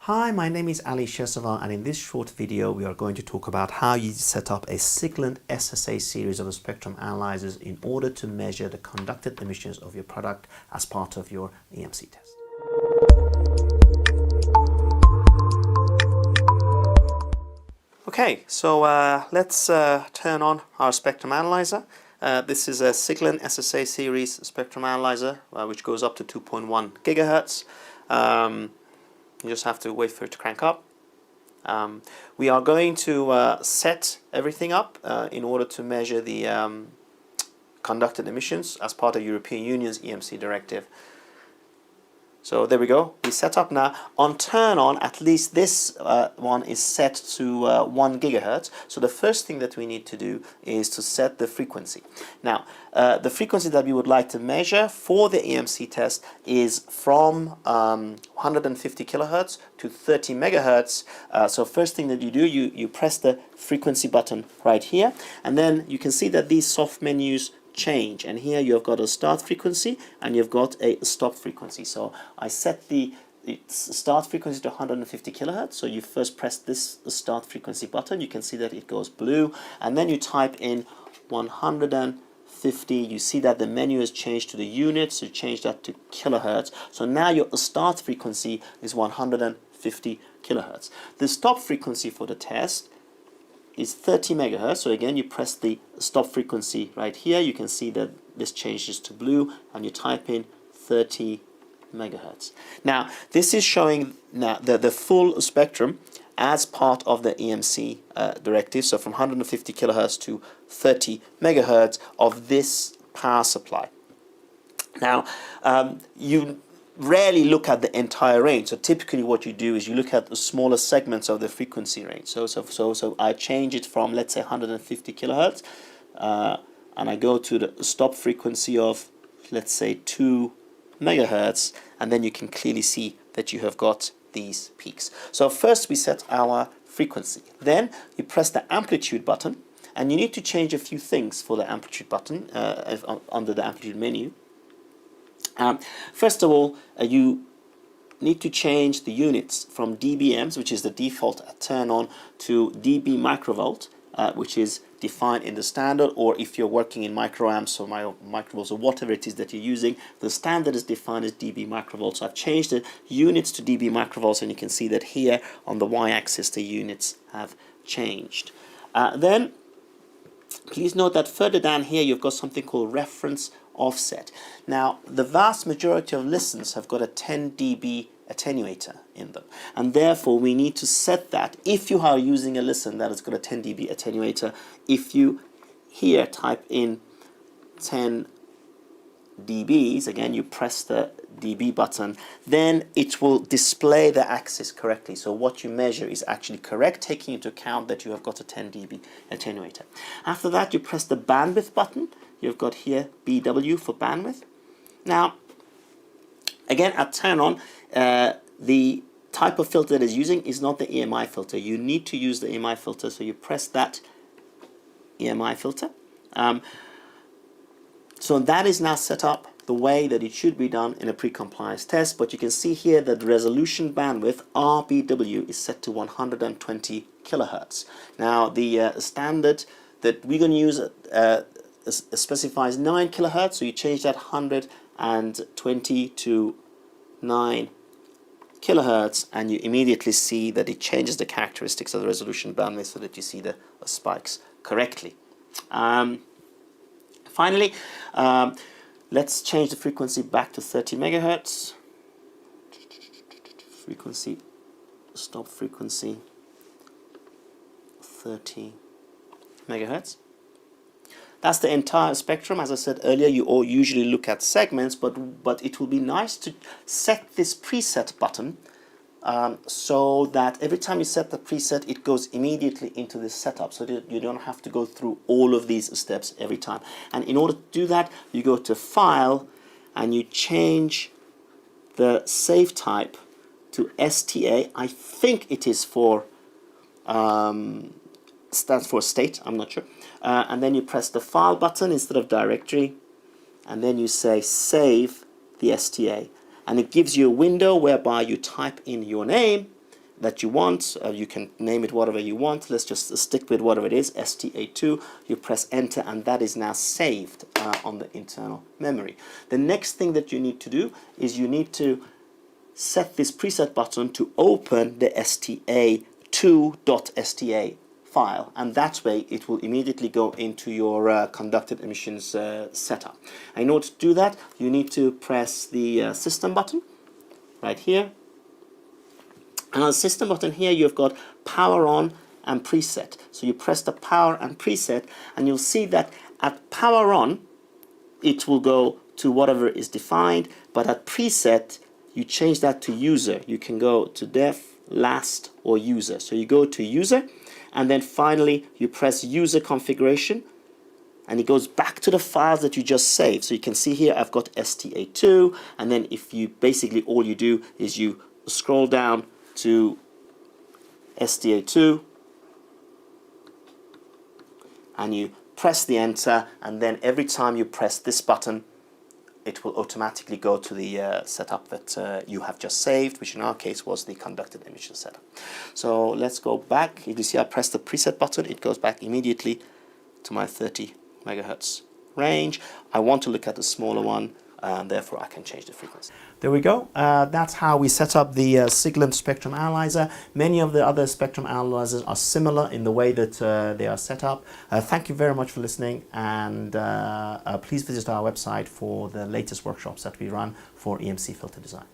Hi, my name is Shirsavar, and in this short video we are going to talk about how you set up a Siglent SSA series of spectrum analyzers in order to measure the conducted emissions of your product as part of your EMC test. Okay, so let's turn on our spectrum analyzer. This is a Siglent SSA Series spectrum analyzer which goes up to 2.1 gigahertz. You just have to wait for it to crank up. We are going to set everything up in order to measure the conducted emissions as part of European Union's EMC directive. So there we go. We set up now. On turn on, at least this one is set to 1 gigahertz. So the first thing that we need to do is to set the frequency. Now, the frequency that we would like to measure for the EMC test is from 150 kilohertz to 30 megahertz. So first thing that you do, you press the frequency button right here, and then you can see that these soft menus change, and here you've got a start frequency and you've got a stop frequency. So I set the start frequency to 150 kilohertz. So you first press this start frequency button, you can see that it goes blue, and then you type in 150. You see that the menu has changed to the units, so you change that to kilohertz. So now your start frequency is 150 kilohertz. The stop frequency for the test is 30 megahertz. So again, you press the stop frequency right here. You can see that this changes to blue, and you type in 30 megahertz. Now, this is showing now the full spectrum as part of the EMC directive. So from 150 kilohertz to 30 megahertz of this power supply. Now, you rarely look at the entire range. So typically what you do is you look at the smaller segments of the frequency range. So I change it from, let's say, 150 kilohertz and I go to the stop frequency of, let's say, 2 megahertz, and then you can clearly see that you have got these peaks. So first we set our frequency, then you press the amplitude button, and you need to change a few things for the amplitude button under the amplitude menu. First of all, you need to change the units from dBms, which is the default turn on, to dB microvolt, which is defined in the standard, or if you're working in microamps or microvolts or whatever it is that you're using, the standard is defined as dB microvolts. So I've changed the units to dB microvolts, and you can see that here on the y-axis the units have changed. Then please note that further down here you've got something called reference offset. Now, the vast majority of listens have got a 10 dB attenuator in them, and therefore we need to set that. If you are using a listen that has got a 10 dB attenuator, if you here type in 10 dBs, again you press the dB button, then it will display the axis correctly. So what you measure is actually correct, taking into account that you have got a 10 dB attenuator. After that, you press the bandwidth button. You've got here BW for bandwidth. Now, again, at turn on, the type of filter that is using is not the EMI filter. You need to use the EMI filter, so you press that EMI filter. So that is now set up the way that it should be done in a pre-compliance test, but you can see here that the resolution bandwidth, RBW, is set to 120 kilohertz. Now, the standard that we're going to use specifies 9 kilohertz, so you change that 120 to 9 kilohertz, and you immediately see that it changes the characteristics of the resolution bandwidth so that you see the spikes correctly. Finally, let's change the frequency back to 30 megahertz. Frequency, stop frequency, 30 megahertz. That's the entire spectrum. As I said earlier, you all usually look at segments, but it will be nice to set this preset button so that every time you set the preset, it goes immediately into this setup, so that you don't have to go through all of these steps every time. And in order to do that, you go to File and you change the save type to STA. I think it is for stands for state, I'm not sure. And then you press the file button instead of directory, and then you say save the STA, and it gives you a window whereby you type in your name that you want. You can name it whatever you want. Let's just stick with whatever it is, STA2. You press enter, and that is now saved on the internal memory. The next thing that you need to do is you need to set this preset button to open the STA2.sta file, and that way it will immediately go into your conducted emissions setup. And in order to do that, you need to press the system button right here. And on the system button here, you've got power on and preset. So you press the power and preset, and you'll see that at power on, it will go to whatever is defined, but at preset, you change that to user. You can go to def, last, or user. So you go to user, and then finally you press user configuration, and it goes back to the files that you just saved. So you can see here I've got STA2, and then if you basically all you do is you scroll down to STA2 and you press the enter, and then every time you press this button it will automatically go to the setup that you have just saved, which in our case was the conducted emissions setup. So let's go back. If you see I press the preset button, it goes back immediately to my 30 megahertz range. I want to look at the smaller one, and therefore I can change the frequency. There we go. That's how we set up the Siglent Spectrum Analyzer. Many of the other spectrum analyzers are similar in the way that they are set up. Thank you very much for listening, and please visit our website for the latest workshops that we run for EMC filter design.